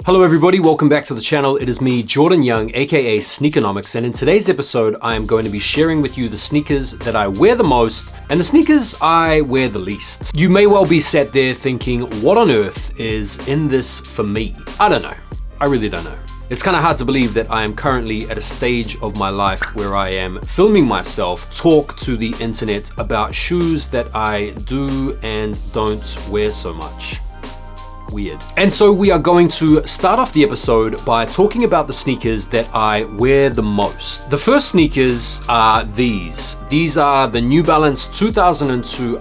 Hello everybody, welcome back to the channel. It is me, Jordan Young, aka Sneakernomics, and in today's episode, I am going to be sharing with you the sneakers that I wear the most and the sneakers I wear the least. You may well be sat there thinking, what on earth is in this for me? I don't know. I really don't know. It's kind of hard to believe that I am currently at a stage of my life where I am filming myself talk to the internet about shoes that I do and don't wear so much. Weird. And so we are going to start off the episode by talking about the sneakers that I wear the most. The first sneakers are these. These are the New Balance 2002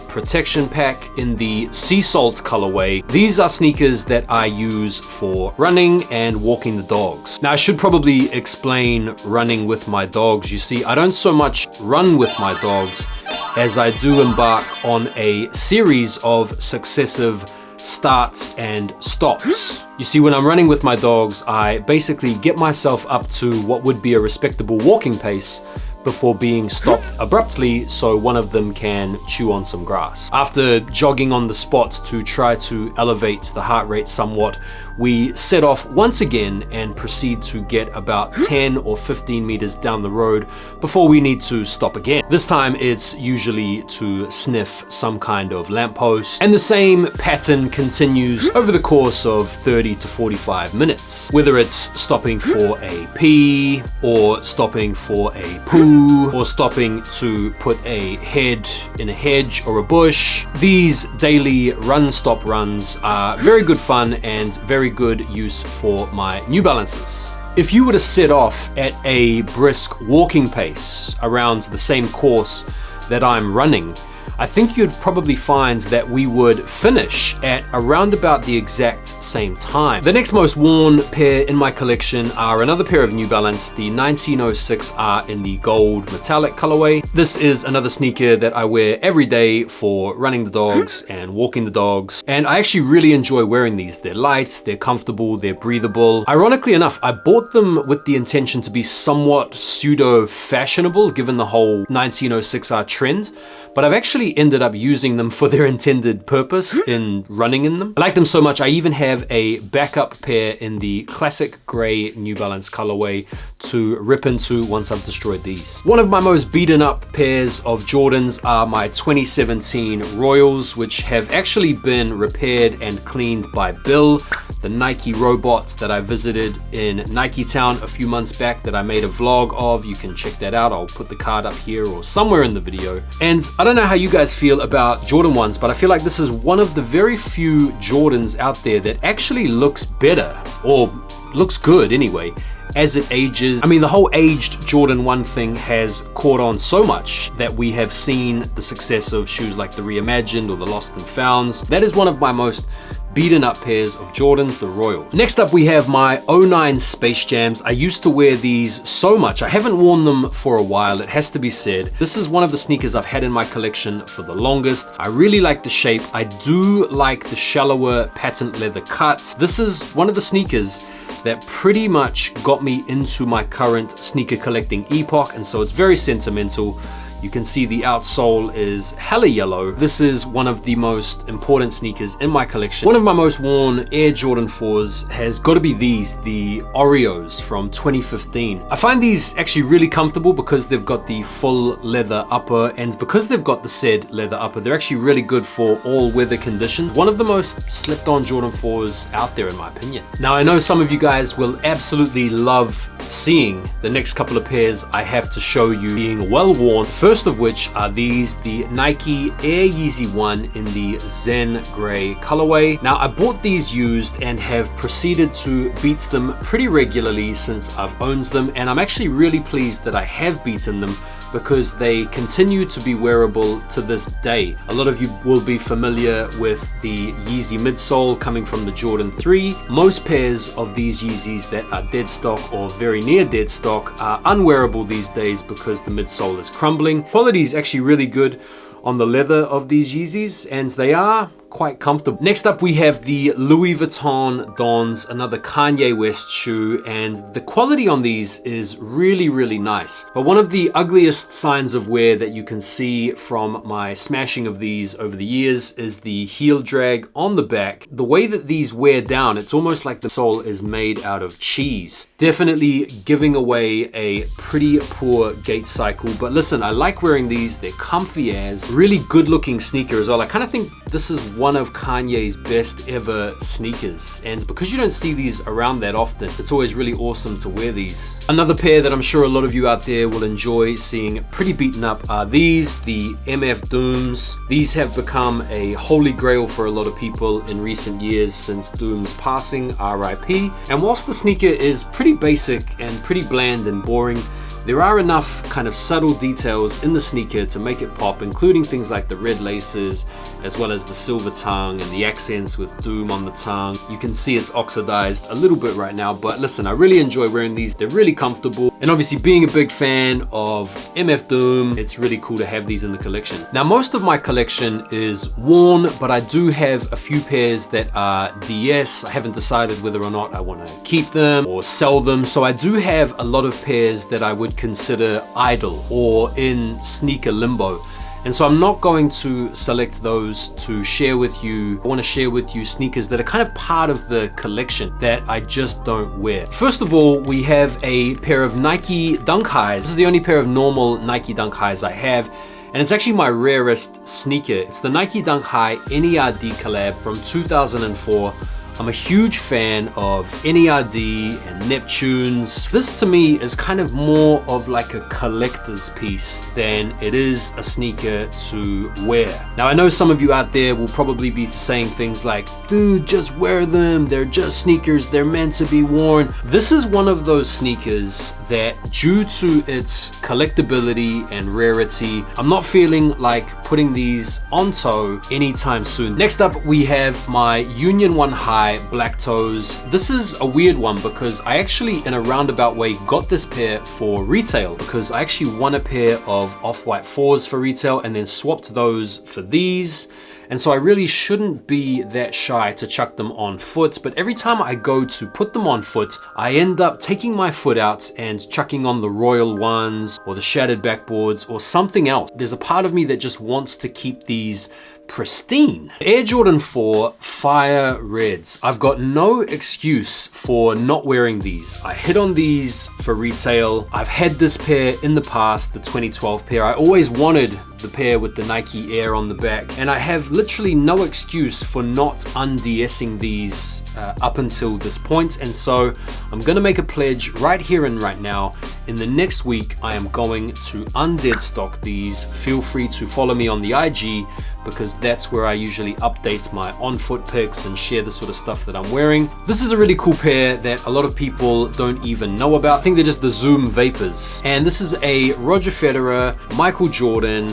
Protection Pack in the Sea Salt colorway. These are sneakers that I use for running and walking the dogs. Now I should probably explain running with my dogs. You see, I don't so much run with my dogs as I do embark on a series of successive starts and stops. You see, when I'm running with my dogs, I basically get myself up to what would be a respectable walking pace before being stopped abruptly so one of them can chew on some grass. After jogging on the spot to try to elevate the heart rate somewhat, we set off once again and proceed to get about 10 or 15 meters down the road before we need to stop again. This time it's usually to sniff some kind of lamppost, and the same pattern continues over the course of 30 to 45 minutes. Whether it's stopping for a pee, or stopping for a poo, or stopping to put a head in a hedge or a bush. These daily run-stop runs are very good fun and very good use for my New Balances. If you were to set off at a brisk walking pace around the same course that I'm running, I think you'd probably find that we would finish at around about the exact same time. The next most worn pair in my collection are another pair of New Balance, the 1906R in the gold metallic colorway. This is another sneaker that I wear every day for running the dogs and walking the dogs, and I actually really enjoy wearing these. They're light, they're comfortable, they're breathable. Ironically enough, I bought them with the intention to be somewhat pseudo fashionable given the whole 1906R trend, but I've actually ended up using them for their intended purpose in running in them. I like them so much, I even have a backup pair in the classic gray New Balance colorway to rip into once I've destroyed these. One of my most beaten up pairs of Jordans are my 2017 Royals, which have actually been repaired and cleaned by Bill, the Nike robot that I visited in Nike Town a few months back that I made a vlog of. You can check that out. I'll put the card up here or somewhere in the video. And I don't know how you guys feel about Jordan 1s, but I feel like this is one of the very few Jordans out there that actually looks better, or looks good anyway, as it ages. I mean, the whole aged Jordan 1 thing has caught on so much that we have seen the success of shoes like the Reimagined or the Lost and Founds. That is one of my most beaten up pairs of Jordans, the Royals. Next up we have my 09 Space Jams. I used to wear these so much. I haven't worn them for a while, it has to be said. This is one of the sneakers I've had in my collection for the longest. I really like the shape. I do like the shallower patent leather cuts. This is one of the sneakers that pretty much got me into my current sneaker collecting epoch, and so it's very sentimental. You can see the outsole is hella yellow. This is one of the most important sneakers in my collection. One of my most worn Air Jordan 4s has got to be these, the Oreos from 2015. I find these actually really comfortable because they've got the full leather upper, and because they've got the said leather upper, they're actually really good for all weather conditions. One of the most slept on Jordan 4s out there in my opinion. Now I know some of you guys will absolutely love seeing the next couple of pairs I have to show you being well worn. First of which are these, the Nike Air Yeezy 1 in the Zen Gray colorway. Now I bought these used and have proceeded to beat them pretty regularly since I've owned them, and I'm actually really pleased that I have beaten them because they continue to be wearable to this day. A lot of you will be familiar with the Yeezy midsole coming from the Jordan 3. Most pairs of these Yeezys that are dead stock or very near dead stock are unwearable these days because the midsole is crumbling. Quality is actually really good on the leather of these Yeezys, and they are quite comfortable. Next up, we have the Louis Vuitton Dons, another Kanye West shoe, and the quality on these is really, really nice. But one of the ugliest signs of wear that you can see from my smashing of these over the years is the heel drag on the back. The way that these wear down, it's almost like the sole is made out of cheese. Definitely giving away a pretty poor gait cycle. But listen, I like wearing these. They're comfy as, really good looking sneaker as well. I kind of think this is one of Kanye's best ever sneakers. And because you don't see these around that often, it's always really awesome to wear these. Another pair that I'm sure a lot of you out there will enjoy seeing pretty beaten up are these, the MF Dooms. These have become a holy grail for a lot of people in recent years since Doom's passing, RIP. And whilst the sneaker is pretty basic and pretty bland and boring, there are enough kind of subtle details in the sneaker to make it pop, including things like the red laces, as well as the silver tongue and the accents with Doom on the tongue. You can see it's oxidized a little bit right now, but listen, I really enjoy wearing these. They're really comfortable. And obviously being a big fan of MF Doom, it's really cool to have these in the collection. Now, most of my collection is worn, but I do have a few pairs that are DS. I haven't decided whether or not I want to keep them or sell them. So I do have a lot of pairs that I would consider idle or in sneaker limbo. And so I'm not going to select those to share with you. I want to share with you sneakers that are kind of part of the collection that I just don't wear. First of all, we have a pair of Nike Dunk Highs. This is the only pair of normal Nike Dunk Highs I have. And it's actually my rarest sneaker. It's the Nike Dunk High NERD collab from 2004. I'm a huge fan of NERD and Neptunes. This to me is kind of more of like a collector's piece than it is a sneaker to wear. Now, I know some of you out there will probably be saying things like, dude, just wear them. They're just sneakers. They're meant to be worn. This is one of those sneakers that, due to its collectability and rarity, I'm not feeling like putting these on toe anytime soon. Next up, we have my Union 1 High black toes. This is a weird one because I actually, in a roundabout way, got this pair for retail because I actually won a pair of off-white 4s for retail and then swapped those for these. And so I really shouldn't be that shy to chuck them on foot, but every time I go to put them on foot, I end up taking my foot out and chucking on the Royal ones or the shattered backboards or something else. There's a part of me that just wants to keep these pristine. Air Jordan 4 Fire Reds. I've got no excuse for not wearing these. I hit on these for retail. I've had this pair in the past, the 2012 pair. I always wanted the pair with the Nike Air on the back, and I have literally no excuse for not undsing these up until this point. And so I'm gonna make a pledge right here and right now. In the next week, I am going to undead stock these. Feel free to follow me on the IG because that's where I usually update my on-foot pics and share the sort of stuff that I'm wearing. This is a really cool pair that a lot of people don't even know about. I think they're just the Zoom Vapors. And this is a Roger Federer, Michael Jordan,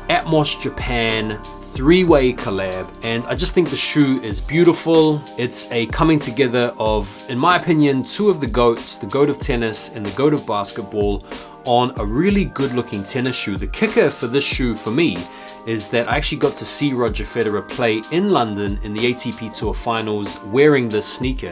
Atmos Japan three-way collab, and I just think the shoe is beautiful. It's a coming together of, in my opinion, two of the GOATs, the GOAT of tennis and the GOAT of basketball, on a really good looking tennis shoe. The kicker for this shoe for me is that I actually got to see Roger Federer play in London in the ATP Tour Finals wearing this sneaker,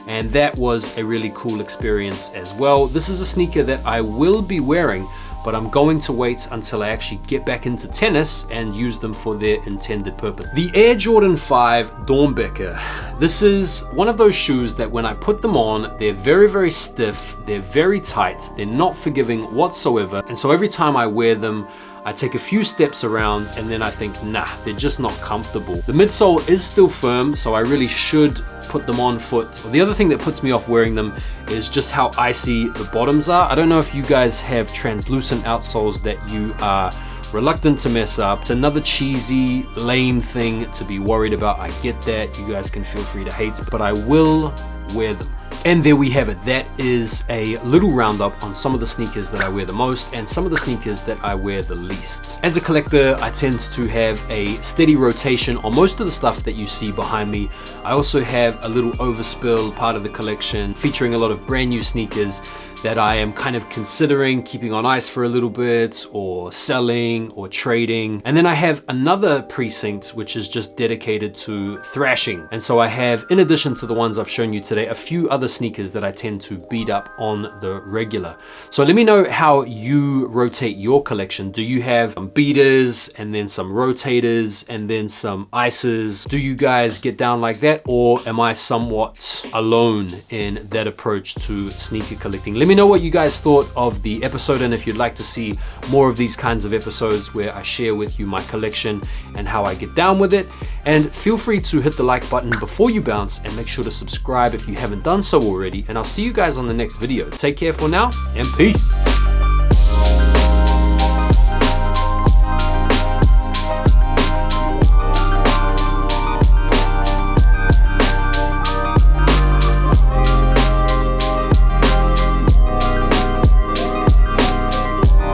and that was a really cool experience as well. This is a sneaker that I will be wearing, but I'm going to wait until I actually get back into tennis and use them for their intended purpose. The Air Jordan 5 DOERNBECHER. This is one of those shoes that when I put them on, they're very, very stiff, they're very tight, they're not forgiving whatsoever. And so every time I wear them, I take a few steps around and then I think, nah, they're just not comfortable. The midsole is still firm, so I really should put them on foot. The other thing that puts me off wearing them is just how icy the bottoms are. I don't know if you guys have translucent outsoles that you are reluctant to mess up. It's another cheesy, lame thing to be worried about. I get that. You guys can feel free to hate, but I will wear them. And there we have it. That is a little roundup on some of the sneakers that I wear the most and some of the sneakers that I wear the least. As a collector, I tend to have a steady rotation on most of the stuff that you see behind me. I also have a little overspill part of the collection featuring a lot of brand new sneakers that I am kind of considering keeping on ice for a little bit, or selling or trading. And then I have another precinct which is just dedicated to thrashing. And so I have, in addition to the ones I've shown you today, a few other sneakers that I tend to beat up on the regular. So let me know how you rotate your collection. Do you have some beaters and then some rotators and then some ices? Do you guys get down like that, or am I somewhat alone in that approach to sneaker collecting? Let me know what you guys thought of the episode, and if you'd like to see more of these kinds of episodes where I share with you my collection and how I get down with it. And feel free to hit the like button before you bounce, and make sure to subscribe if you haven't done so already. And I'll see you guys on the next video. Take care for now, and peace.